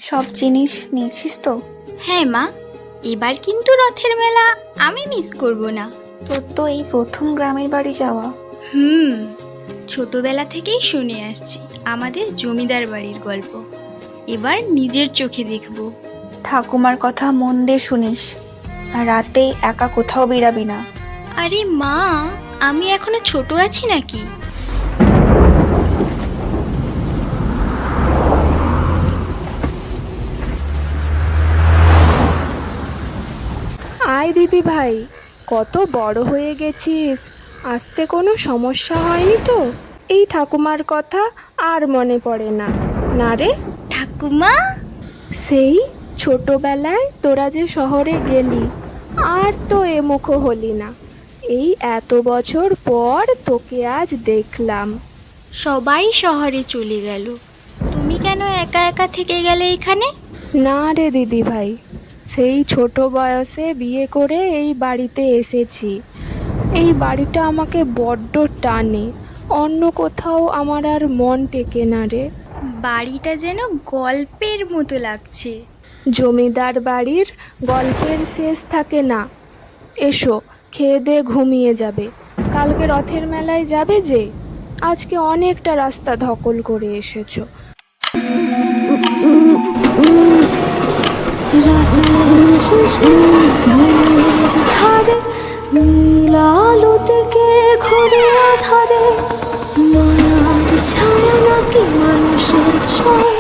সব জিনিস নিয়েছিস তো? হ্যাঁ মা, এবার কিন্তু রথের মেলা আমি মিস করব না। তোর তো এই প্রথম গ্রামের বাড়ি যাওয়া। ছোটবেলা থেকেই শুনে আসছি আমাদের জমিদার বাড়ির গল্প, এবার নিজের চোখে দেখব। ঠাকুমার কথা মন দিয়ে শুনিস, আর রাতে একা কোথাও বেরাবি না। আরে মা, আমি এখনো ছোট আছি নাকি? আয় দিদি ভাই, কত বড় হয়ে গেছিস, আসতে কোনো সমস্যা হয়নি তো? এই ঠাকুমার কথা আর মনে পড়ে না? না রে, ঠাকুমা? সেই ছোটবেলায় তোরা যে শহরে গেলি, আর তো এ মুখ হলি না। এই এত বছর পর তোকে আজ দেখলাম। সবাই শহরে চলে গেল, তুমি কেন একা একা থেকে গেলে এখানে? না রে দিদি ভাই, সেই ছোট বয়সে বিয়ে করে এই বাড়িতে এসেছি। এই বাড়িটা আমাকে বড্ড টানে, অন্য কোথাও আমার আর মন টেকে না রে। বাড়িটা যেন গল্পের মতো লাগছে। জমিদার বাড়ির গল্পের শেষ থাকে না। এসো, খেয়ে দিয়ে ঘুমিয়ে যাবে, কালকে রথের মেলায় যাবে যে। আজকে অনেকটা রাস্তা ধকল করে এসেছো। নীলালো থেকে ঘুরে আধারে মায়ার ছায়া নাকি মানুষের ছোঁয়া।